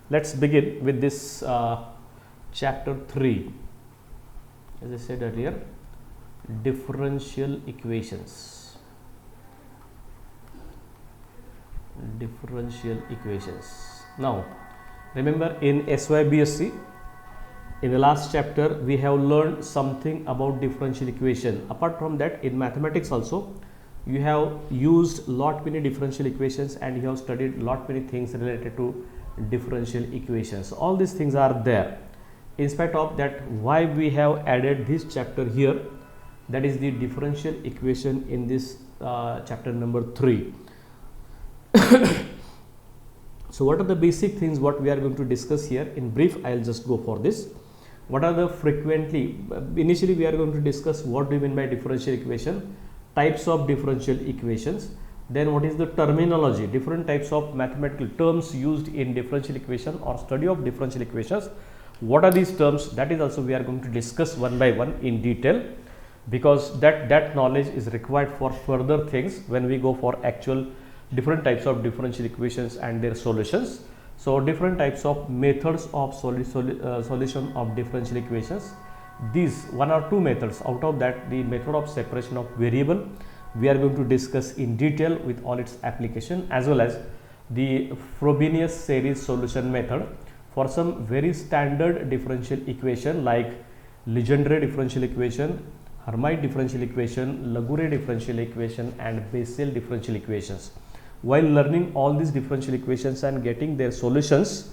Let's begin with this chapter 3. As I said earlier, differential equations. Differential equations. Now, remember in SYBSc, in the last chapter, we have learned something about differential equation. Apart from that, in mathematics also, you have used lot many differential equations and you have studied lot many things related to differential equations. All these things are there. In spite of that, why we have added this chapter here, that is the differential equation in this chapter number 3. So what are the basic things what we are going to discuss here? In brief, I will just go for this. What are the frequently, initially we are going to discuss what do you mean by differential equation, types of differential equations, then what is the terminology, different types of mathematical terms used in differential equation or study of differential equations. What are these terms? That is also we are going to discuss one by one in detail, because that knowledge is required for further things when we go for actual different types of differential equations and their solutions. So different types of methods of solution of differential equations. These one or two methods, out of that the method of separation of variable we are going to discuss in detail with all its application, as well as the Frobenius series solution method for some very standard differential equation like Legendre differential equation, Hermite differential equation, Laguerre differential equation and Bessel differential equations. While learning all these differential equations and getting their solutions,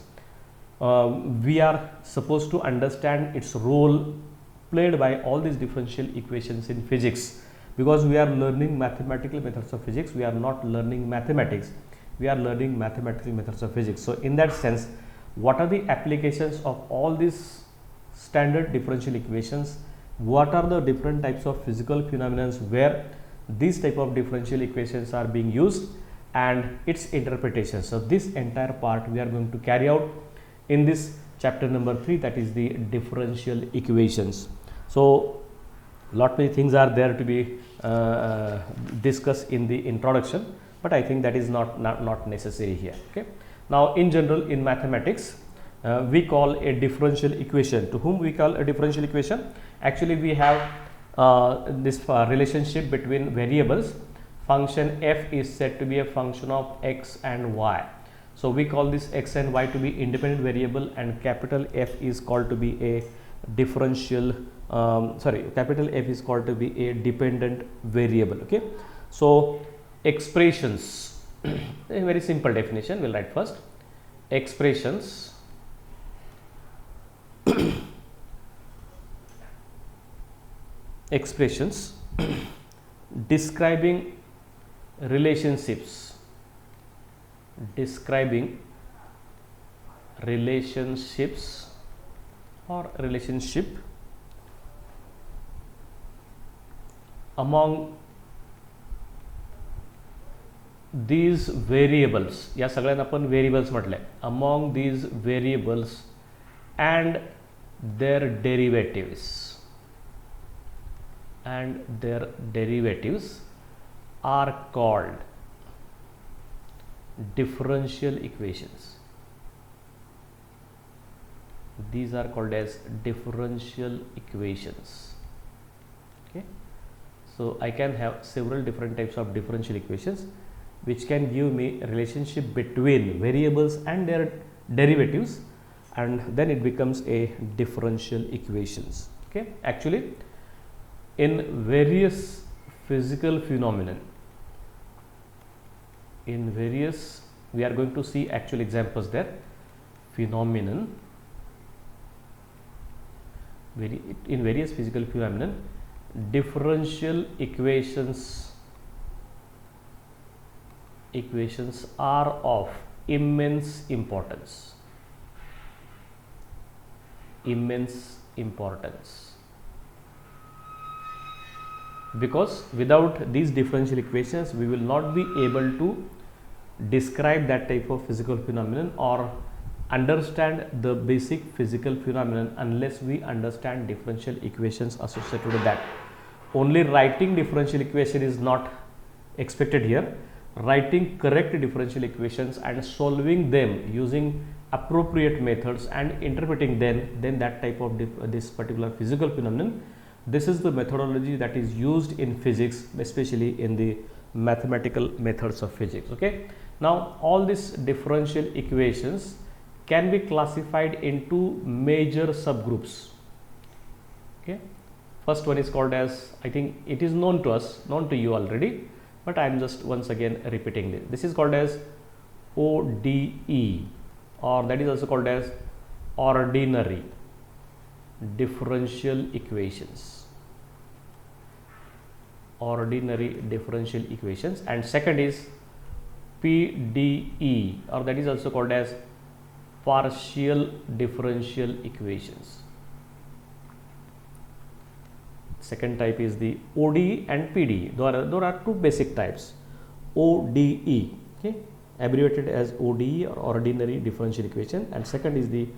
we are supposed to understand its role played by all these differential equations in physics, because we are learning mathematical methods of physics. We are not learning mathematics, we are learning mathematical methods of physics. So in that sense, what are the applications of all these standard differential equations? What are the different types of physical phenomena where these type of differential equations are being used and its interpretation? So this entire part we are going to carry out in this chapter number 3, that is the differential equations. So lot many things are there to be discussed in the introduction, but I think that is not necessary here. Okay. Now in general in mathematics, we call a differential equation. To whom we call a differential equation? Actually we have this relationship between variables. Function f is said to be a function of x and y. So we call this x and y to be independent variable, and capital F is called to be a differential capital F is called to be a dependent variable. Okay. So expressions, a very simple definition, we'll write first. Expressions expressions describing relationships or relationship among these variables. या सगळ्यांना आपण variables म्हटले. Among these variables and their derivatives are called differential equations. These are called as differential equations. Okay. So I can have several different types of differential equations which can give me a relationship between variables and their derivatives, and then it becomes a differential equations. Okay. Actually in various physical phenomena, we are going to see actual examples there. Phenomenon, in various physical phenomena, differential equations are of immense importance. Because without these differential equations we will not be able to describe that type of physical phenomenon or understand the basic physical phenomenon unless we understand differential equations associated with that. Only writing differential equation is not expected here. Writing correct differential equations and solving them using appropriate methods and interpreting then that type of this particular physical phenomenon. This is the methodology that is used in physics, especially in the mathematical methods of physics. Okay. Now all these differential equations can be classified into major subgroups. Okay. First one is called as, I think it is known to us, known to you already, but I am just once again repeating this. This is called as ODE, or that is also called as ordinary differential equations. Ordinary differential equations. And second is PDE, or that is also called as partial differential equations. Second type is the ODE and PDE. There are two basic types. ODE, okay, abbreviated as ODE or ordinary differential equation, and second is the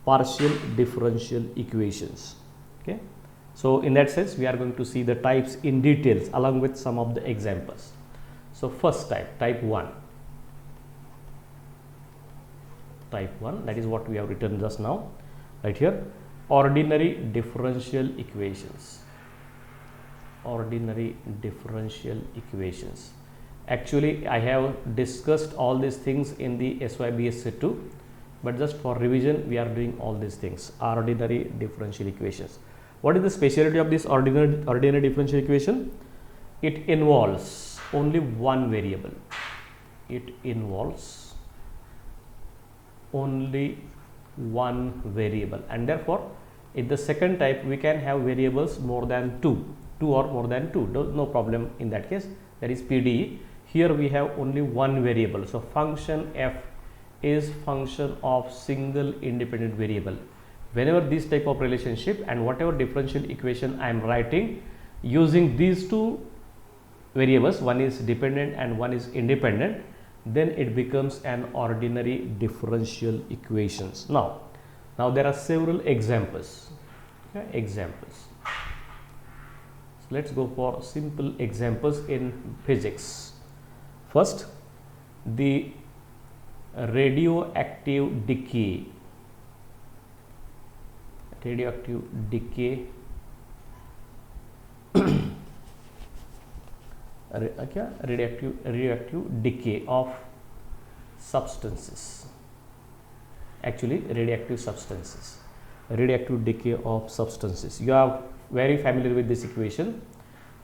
partial differential equations. Okay. So in that sense, we are going to see the types in details along with some of the examples. So first type, type 1. Type 1, that is what we have written just now, right here. Ordinary differential equations. Ordinary differential equations. Actually, I have discussed all these things in the SYBS 2, but just for revision, we are doing all these things. Ordinary differential equations. What is the specialty of this ordinary differential equation? It involves only one variable. It involves only one variable, and therefore in the second type we can have variables more than two or more than two. No problem in that case. That is PDE. Here we have only one variable. So function f is function of single independent variable. Whenever this type of relationship and whatever differential equation I am writing using these two variables, one is dependent and one is independent, then it becomes an ordinary differential equations. Now there are several examples. Okay, examples. So let's go for simple examples in physics. First, the radioactive decay. Radioactive decay. Radioactive decay of substances. Actually, radioactive substances. Radioactive decay of substances. You are very familiar with this equation.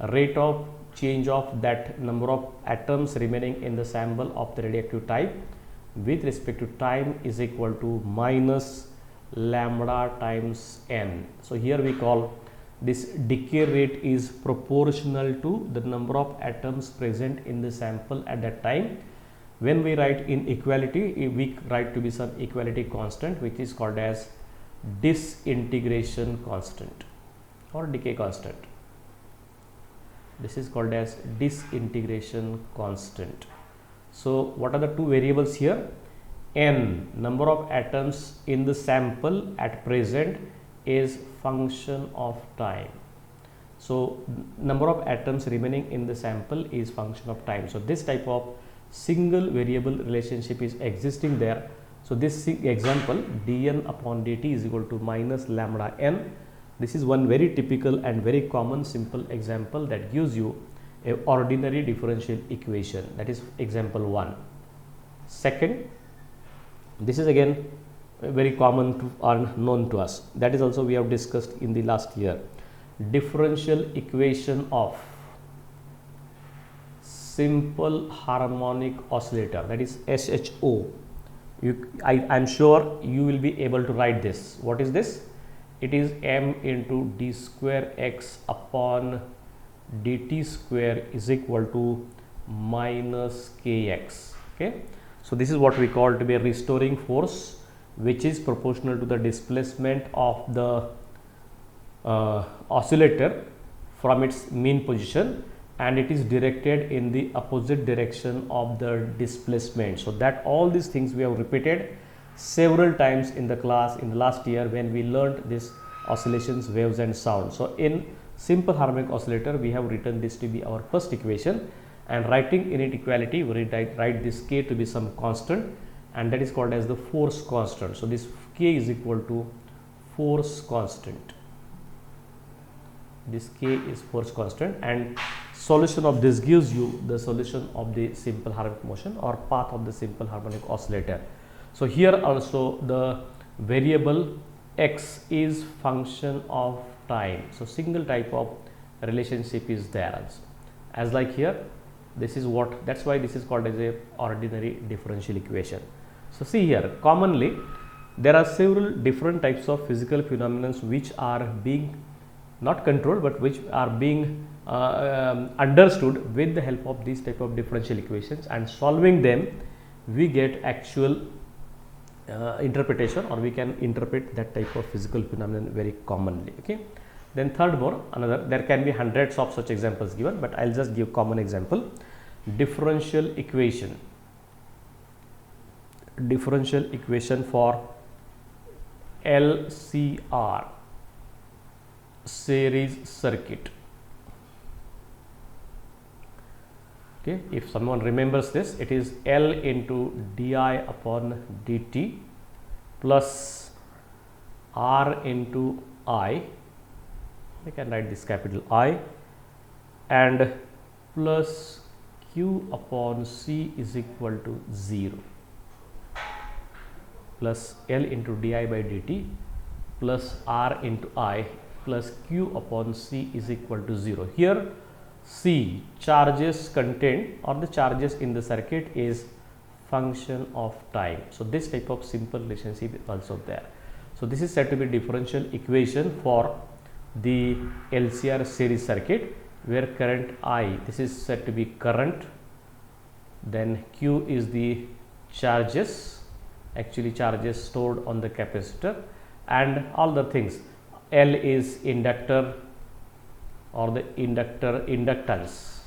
Rate of change of that number of atoms remaining in the sample of the radioactive type with respect to time is equal to minus lambda times n. So here we call this decay rate is proportional to the number of atoms present in the sample at that time. When we write inequality, we write to be some equality constant, which is called as disintegration constant or decay constant. This is called as disintegration constant. So what are the two variables here? N, number of atoms in the sample at present, is function of time. So number of atoms remaining in the sample is function of time. So this type of single variable relationship is existing there. So this example, dn upon dt is equal to minus lambda n. This is one very typical and very common simple example that gives you a ordinary differential equation. That is example 1. Second, this is again very common to or known to us. That is also we have discussed in the last year. Differential equation of simple harmonic oscillator, that is SHO. I am sure you will be able to write this. What is this? It is m into d square x upon dt square is equal to minus kx. Okay. So this is what we call to be a restoring force, which is proportional to the displacement of the oscillator from its mean position, and it is directed in the opposite direction of the displacement. So that all these things we have repeated several times in the class in the last year when we learned this oscillations, waves and sound. So in simple harmonic oscillator we have written this to be our first equation, and writing inequality we write this k to be some constant, and that is called as the force constant. So this K is equal to force constant. This K is force constant, and solution of this gives you the solution of the simple harmonic motion or path of the simple harmonic oscillator. So here also the variable x is function of time. So single type of relationship is there also. As like here, this is what, that's why this is called as a ordinary differential equation. So see here, commonly there are several different types of physical phenomena which are being not controlled but which are being understood with the help of these type of differential equations, and solving them we get actual interpretation, or we can interpret that type of physical phenomenon very commonly. Okay. Then third more, another, there can be hundreds of such examples given, but I'll just give common example. Differential equation for LCR series circuit. Okay, if someone remembers this, it is L into di upon dt plus R into I can write this capital I, and plus Q upon C is equal to 0, plus L into di by dt plus R into I plus Q upon C is equal to 0. Here C, charges contained or the charges in the circuit, is function of time. So this type of simple relationship is also there. So this is said to be differential equation for the LCR series circuit, where current I, this is said to be current, then Q is the charges, actually charges stored on the capacitor, and all the things. L is inductor or the inductance,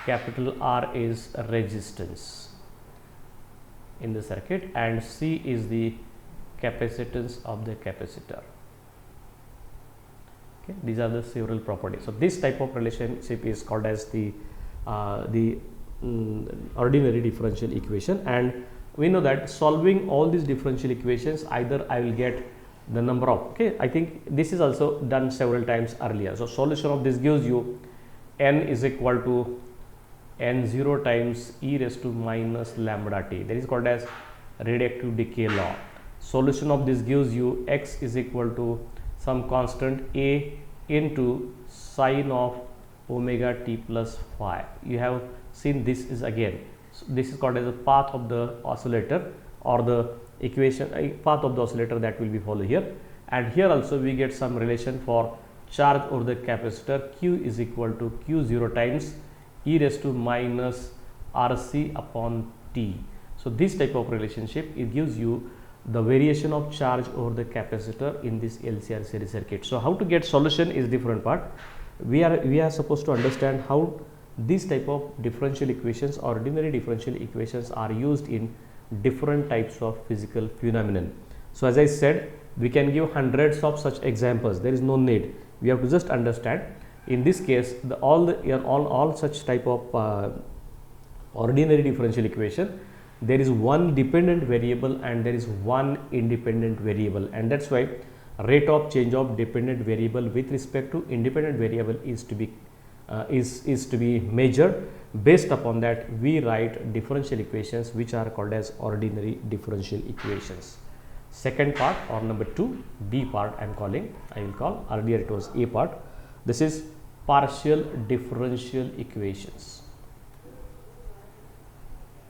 capital R is resistance in the circuit, and C is the capacitance of the capacitor. Okay, these are the several properties. So this type of relationship is called as the ordinary differential equation, and we know that solving all these differential equations, either I will get the number of, okay, I think this is also done several times earlier. So solution of this gives you n is equal to n0 times e raised to minus lambda t, that is called as radiative decay law. Solution of this gives you x is equal to some constant a into sine of omega t plus phi. You have seen this is again, so this is called as a path of the oscillator, or the equation path of the oscillator that will be followed here. And here also we get some relation for charge over the capacitor. Q is equal to Q0 times e raised to minus RC upon T. So this type of relationship, it gives you the variation of charge over the capacitor in this LCR series circuit. So how to get solution is different part. We are supposed to understand how these type of differential equations, ordinary differential equations, are used in different types of physical phenomenon. So as I said, we can give hundreds of such examples. There is no need. We have to just understand. In this case, all such type of ordinary differential equation, there is one dependent variable and there is one independent variable, and that's why rate of change of dependent variable with respect to independent variable is to be measured. Based upon that, we write differential equations which are called as ordinary differential equations. Second part, or number 2, B part, I will call, earlier it was A part. This is partial differential equations.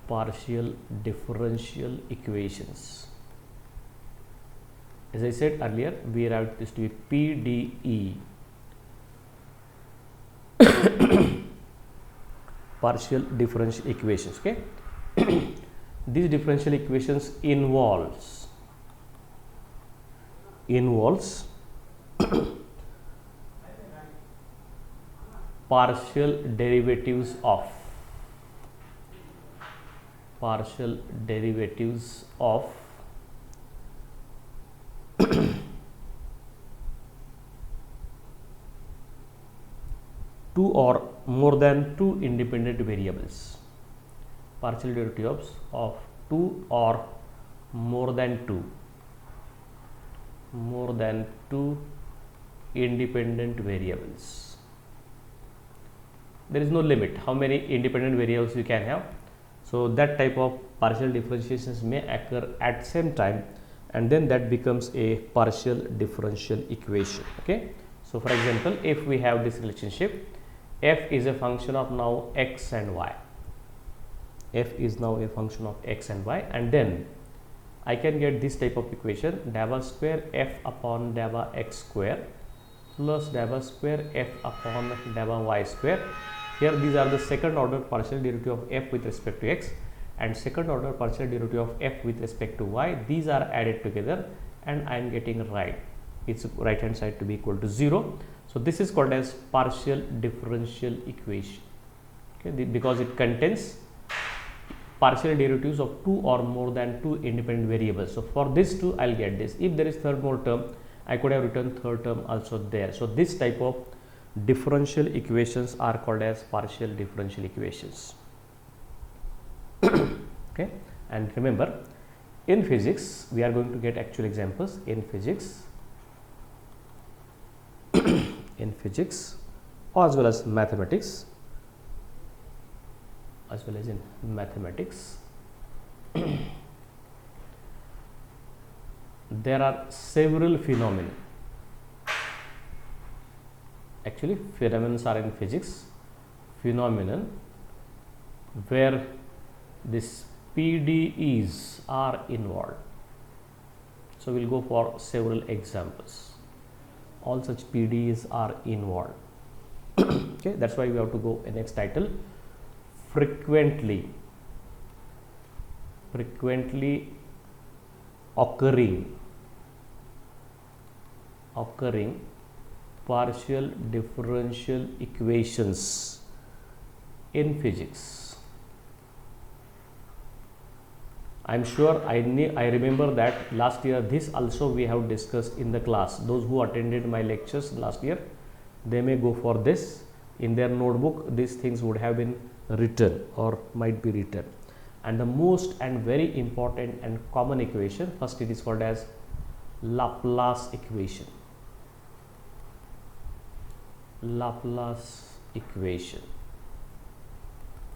Partial differential equations. As I said earlier, we write this to be PDE. Partial differential equations. Okay. These differential equations involves partial derivatives of two or more than two independent variables. Partial derivatives of 2 or more than 2 independent variables. There is no limit how many independent variables you can have. So that type of partial differentiations may occur at same time, and then that becomes a partial differential equation. Okay. So for example, if we have this relationship, f is a function of now x and y. F is now a function of x and y, and then I can get this type of equation, dava square f upon dava x square plus dava square f upon dava y square. Here these are the second order partial derivative of f with respect to x and second order partial derivative of f with respect to y. These are added together and I am getting right. Its right hand side to be equal to 0. So this is called as partial differential equation. Okay, because it contains partial derivatives of 2 or more than 2 independent variables. So for this 2 I will get this. If there is third more term, I could have written third term also there. So this type of differential equations are called as partial differential equations. Okay, and remember, in physics we are going to get actual examples in physics in physics as well as mathematics, as well as in mathematics. There are several phenomena. Actually, phenomena are in physics, phenomenon where this PDEs are involved. So we will go for several examples. All such PDEs are involved. Okay, that's why we have to go in next title. Frequently occurring partial differential equations in physics. I am sure I remember that last year this also we have discussed in the class. Those who attended my lectures last year, they may go for this. In their notebook these things would have been written or might be written. And the most and very important and common equation, first it is called as Laplace equation. Laplace equation.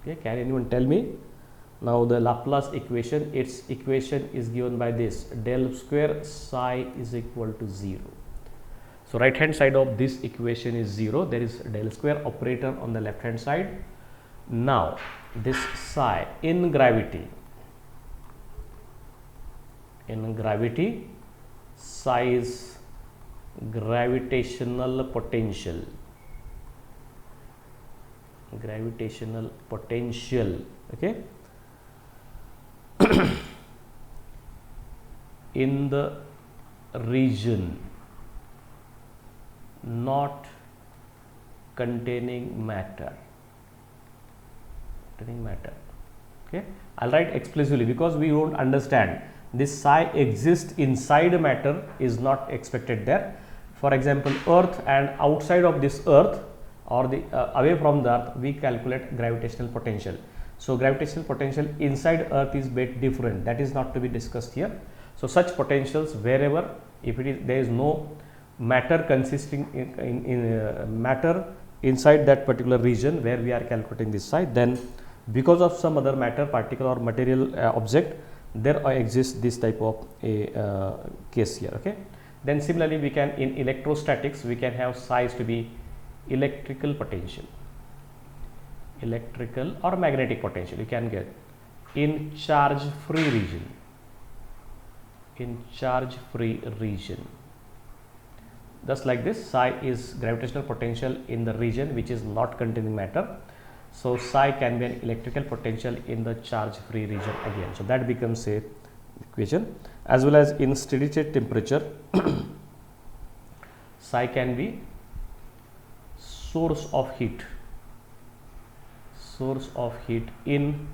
Okay, can anyone tell me? Now the Laplace equation, its equation is given by this, del square psi is equal to 0. So right hand side of this equation is 0. There is del square operator on the left hand side. Now this psi in gravity psi is gravitational potential. Okay, in the region not containing matter. Okay, I'll write explicitly because we won't understand. This psi exists inside matter is not expected there. For example, earth and outside of this earth or the away from the earth, we calculate gravitational potential. So gravitational potential inside earth is bit different. That is not to be discussed here. So such potentials wherever, if it is there is no matter consisting in matter inside that particular region where we are calculating this psi, then because of some other matter, particle or material object, there exists this type of a case here. Okay, then similarly we can in electrostatics we can have psi to be electrical potential, electrical or magnetic potential. You can get in charge free region. Just like this, psi is gravitational potential in the region which is not containing matter. So psi can be an electrical potential in the charge free region again. So that becomes a equation. As well as in steady state temperature, psi can be source of heat in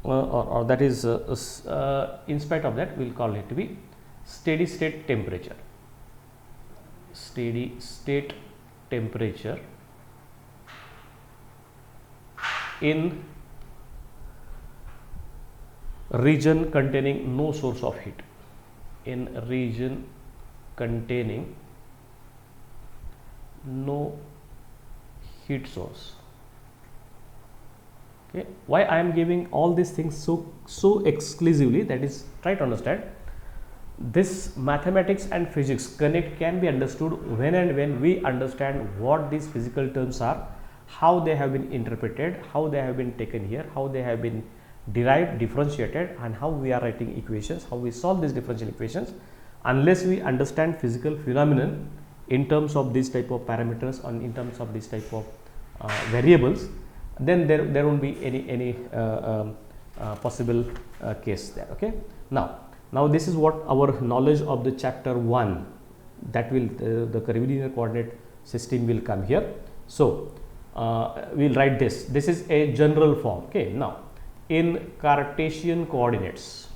or that is in spite of that we will call it to be steady state temperature. in region containing no source of heat. In region containing no heat source. Okay, why I am giving all these things so exclusively, that is, try to understand this mathematics and physics connect can be understood when and when we understand what these physical terms are, how they have been interpreted, how they have been taken here, how they have been derived, differentiated, and how we are writing equations, how we solve these differential equations. Unless we understand physical phenomenon in terms of this type of parameters and in terms of this type of variables, then there won't be any possible case there. Okay, now this is what our knowledge of the chapter 1, that will the curvilinear coordinate system will come here. So we'll write this is a general form. Okay, now in Cartesian coordinates,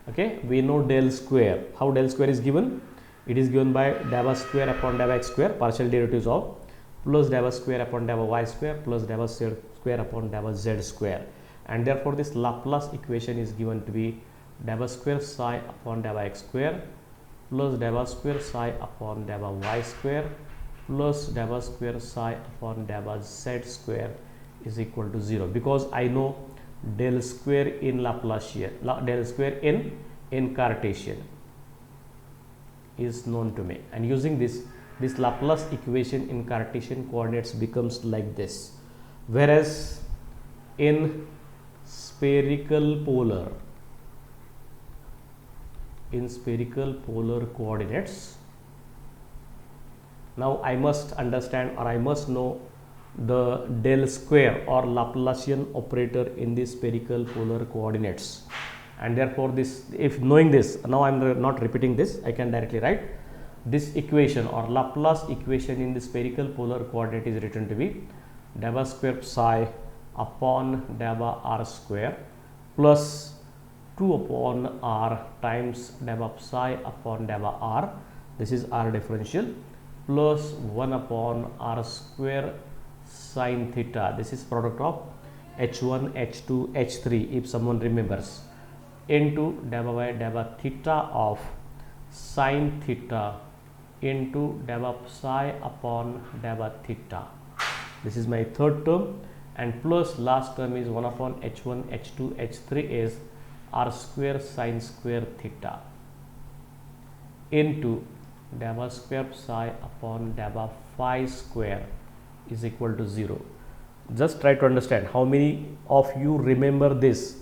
okay, we know del square. How del square is given? It is given by dava square upon dava x square, partial derivatives of, plus dava square upon dava y square, plus dava square upon dava z square, and therefore this Laplace equation is given to be dava square psi upon dava x square, plus dava square psi upon dava y square, plus dava square psi upon dava z square is equal to 0, because I know del square in Laplacian, del square in Cartesian is known to me, and using this Laplace equation in Cartesian coordinates becomes like this. Whereas in spherical polar coordinates, now I must understand, or I must know the del square or Laplacian operator in the spherical polar coordinates, and therefore this, if knowing this, now I am not repeating this, I can directly write this equation or Laplace equation in the spherical polar coordinate is written to be dava square psi upon dava r square plus 2 upon r times dava psi upon dava r, this is r differential, plus 1 upon r square sin theta, this is product of h1, h2, h3 if someone remembers, into dava by dava theta of sin theta into dava psi upon dava theta. This is my third term, and plus last term is 1 upon h1, h2, h3 is r square sin square theta into dava square psi upon dava phi square is equal to 0. Just try to understand how many of you remember this.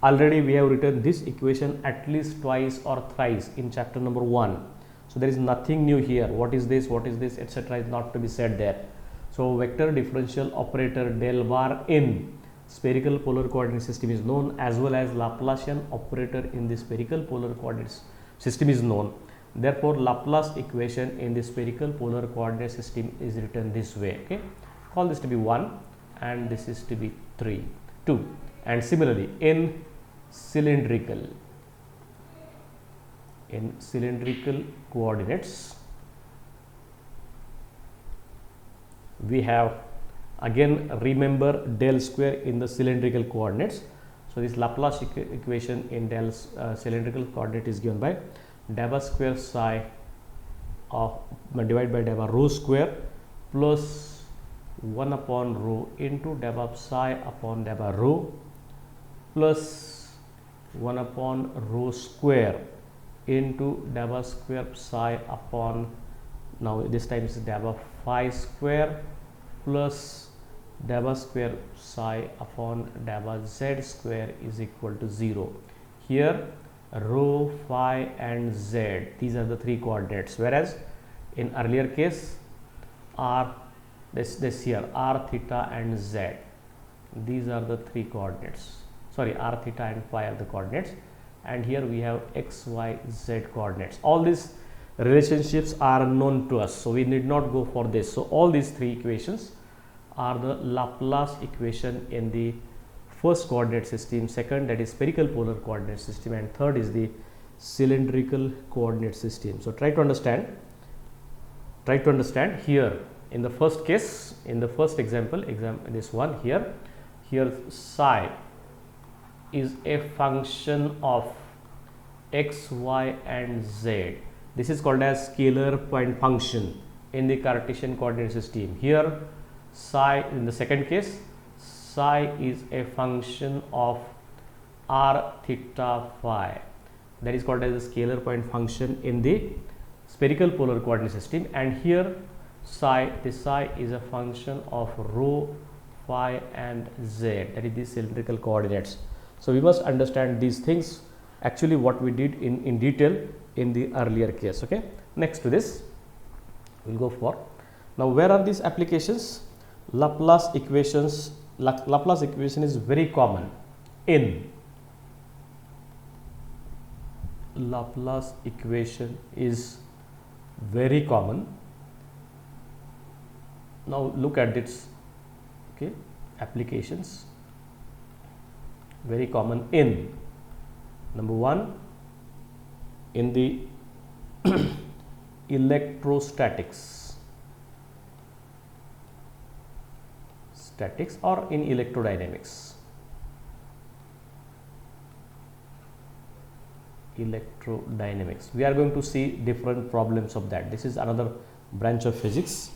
Already we have written this equation at least twice or thrice in chapter number 1. So there is nothing new here. What is this, etc. is not to be said there. So vector differential operator del bar in spherical polar coordinate system is known, as well as Laplacian operator in the spherical polar coordinate system is known. Therefore Laplace equation in the spherical polar coordinate system is written this way. Okay, call this to be 1 and this is to be 2. And similarly in cylindrical coordinates, we have again remember del square in the cylindrical coordinates. So this Laplace equation in del cylindrical coordinate is given by dava square psi of divided by dava rho square plus 1 upon rho into dava psi upon dava rho plus 1 upon rho square into dava square psi upon, now this time is dava phi square plus dava square psi upon dava z square is equal to 0. Here rho, phi and z, these are the three coordinates, whereas in earlier case r, this here r, theta and z, these are the three coordinates, sorry, r, theta and phi are the coordinates, and here we have x, y, z coordinates. All these relationships are known to us, so we need not go for this. So all these three equations are the Laplace equation in the first coordinate system, second that is spherical polar coordinate system, and third is the cylindrical coordinate system. So try to understand Try to understand here. In the first case, in the first example, this one here psi is a function of x, y and z. This is called as scalar point function in the Cartesian coordinate system. Here psi, in the second case, psi is a function of r, theta, phi. That is called as a scalar point function in the spherical polar coordinate system. And here psi, this psi is a function of rho, phi and z, that is the cylindrical coordinates. So we must understand these things, actually what we did in detail in the earlier case. Okay, next to this we'll go for, now where are these applications? Laplace equations. Laplace equation is very common in, Laplace equation is very common. Now look at its, okay, applications. Very common in, number one, in the electrostatics, or in electrodynamics. Electrodynamics, we are going to see different problems of that. This is another branch of physics.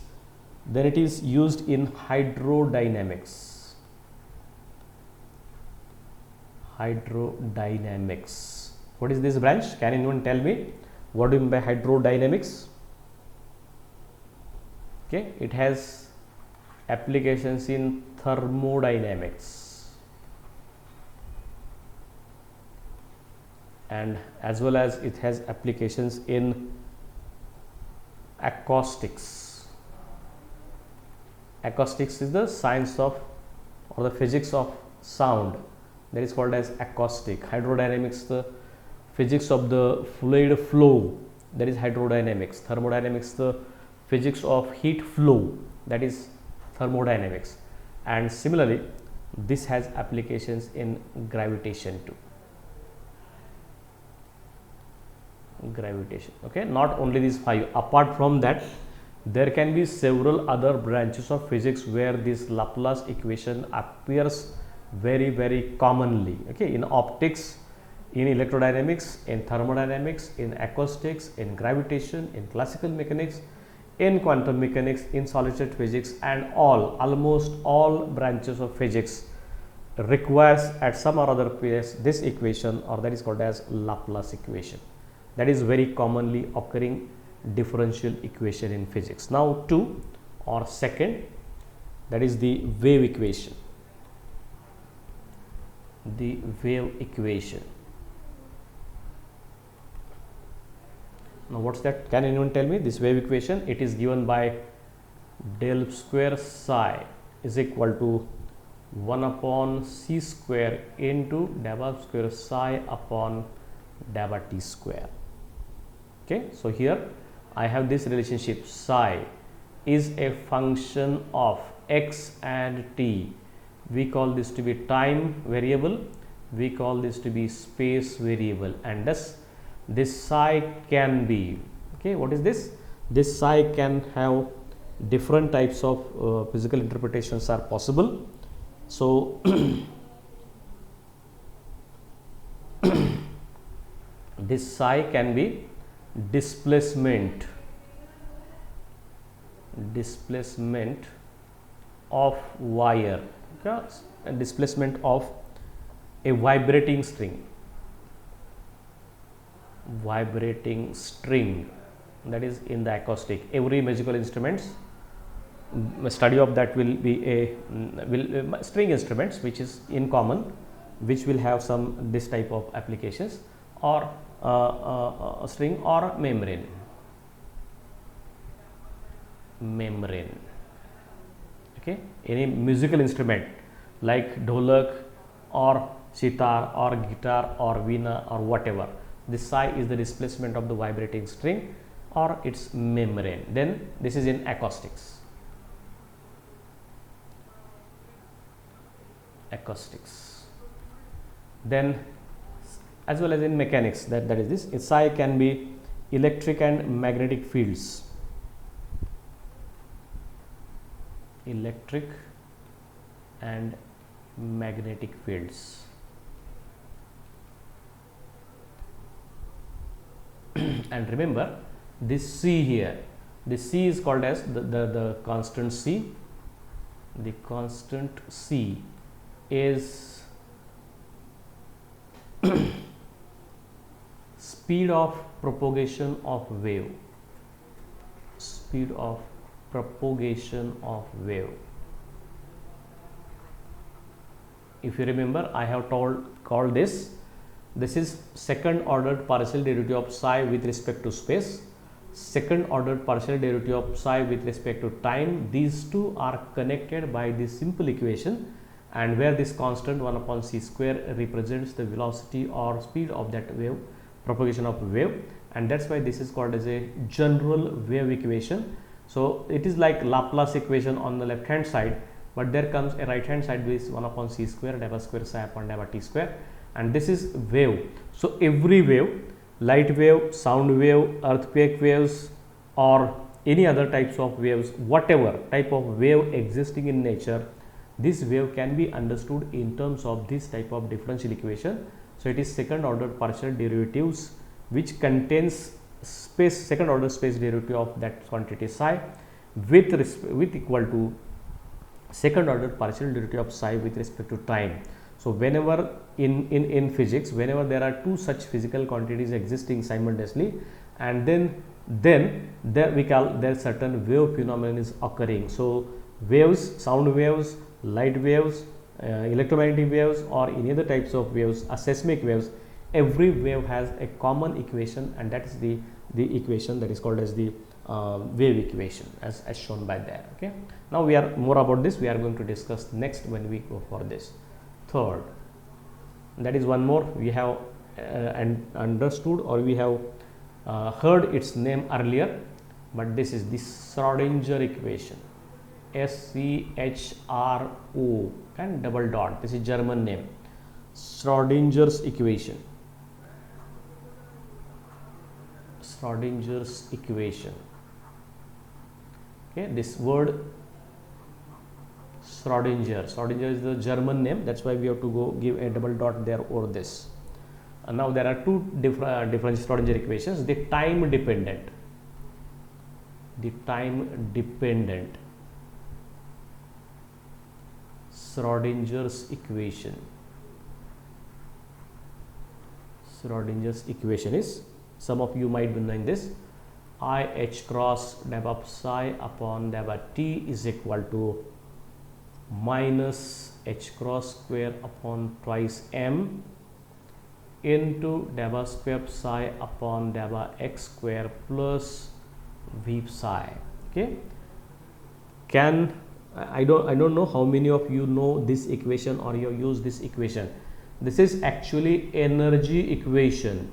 Then it is used in hydrodynamics. Hydrodynamics, what is this branch? Can anyone tell me what do you mean by hydrodynamics? Okay, it has applications in thermodynamics and as well as it has applications in acoustics. Acoustics is the science of or the physics of sound, that is called as acoustic. Hydrodynamics, the physics of the fluid flow, that is hydrodynamics. Thermodynamics, the physics of heat flow, that is thermodynamics. And similarly this has applications in gravitation too. Gravitation, okay, not only these five, apart from that there can be several other branches of physics where this Laplace equation appears very commonly. Okay, in optics, in electrodynamics, in thermodynamics, in acoustics, in gravitation, in classical mechanics, in quantum mechanics, in solid state physics, and almost all branches of physics requires at some or other place this equation, or that is called as Laplace equation. That is very commonly occurring differential equation in physics. Now two or second, that is the wave equation. The wave equation. Now what's that? Can anyone tell me this wave equation? It is given by del square psi is equal to 1 upon c square into delta square psi upon delta t square. Okay, so here I have this relationship, psi is a function of x and t. We call this to be time variable, we call this to be space variable, and thus this psi can be, okay, what is this? This psi can have different types of physical interpretations are possible. So this psi can be displacement of wire, okay, and displacement of a vibrating string, that is in the acoustic. Every musical instruments study of that will be a string instruments which is in common, which will have some this type of applications, or a string or membrane. Okay, any musical instrument like dholak or sitar or guitar or veena or whatever, this psi is the displacement of the vibrating string or its membrane. Then this is in acoustics. Then as well as in mechanics, that is this, psi can be electric and magnetic fields. electric and magnetic fields. And remember this C here, this C is called as the constant C. The constant C is speed of propagation of wave, speed of propagation of wave. If you remember, I have called this is second ordered partial derivative of psi with respect to space, second ordered partial derivative of psi with respect to time. These two are connected by this simple equation, and where this constant 1 upon c square represents the velocity or speed of that wave, propagation of wave, and that's why this is called as a general wave equation. So it is like Laplace equation on the left hand side, but there comes a right hand side with 1 upon c square delta square psi upon delta t square, and this is wave. So every wave, light wave, sound wave, earthquake waves, or any other types of waves, whatever type of wave existing in nature, this wave can be understood in terms of this type of differential equation. So it is second order partial derivatives which contains space, second order space derivative of that quantity psi with equal to second order partial derivative of psi with respect to time. So whenever in physics, whenever there are two such physical quantities existing simultaneously, and then there we call there certain wave phenomenon is occurring. So waves, sound waves, light waves, electromagnetic waves, or any other types of waves, seismic waves, every wave has a common equation, and that is the equation that is called as the wave equation as shown by there. Okay, now we are more about this we are going to discuss next when we go for this third. That is one more we have understood, or we have heard its name earlier, but this is the Schrodinger equation, SCHRO and double dot, this is German name, Schrodinger's equation. Schrodinger's equation. Okay, this word Schrodinger is the German name, that's why we have to go give a double dot there over this. And now there are two different Schrodinger equations. The time dependent Schrodinger's equation. Schrodinger's equation is, some of you might be knowing this, IH cross delta psi upon delta t is equal to minus h cross square upon twice m into delta square psi upon delta x square plus v psi. Okay, I don't know how many of you know this equation or you use this equation. This is actually energy equation.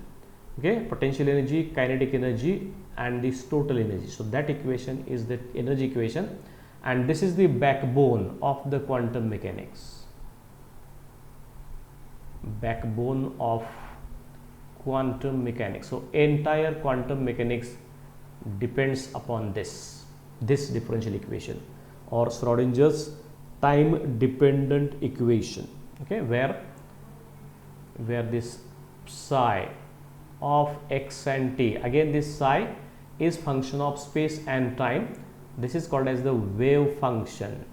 Okay, potential energy, kinetic energy, and this total energy. So that equation is the energy equation, and this is the backbone of the quantum mechanics. Backbone of quantum mechanics. So entire quantum mechanics depends upon this differential equation, or Schrodinger's time dependent equation. Okay, where this psi of x and t, again this psi is function of space and time. This is called as the wave function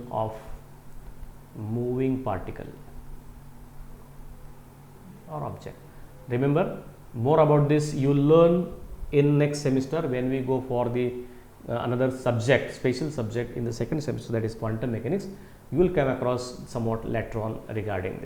of moving particle or object. Remember, more about this you will learn in next semester when we go for the another subject, special subject in the second semester, that is quantum mechanics. You will come across somewhat later on regarding this.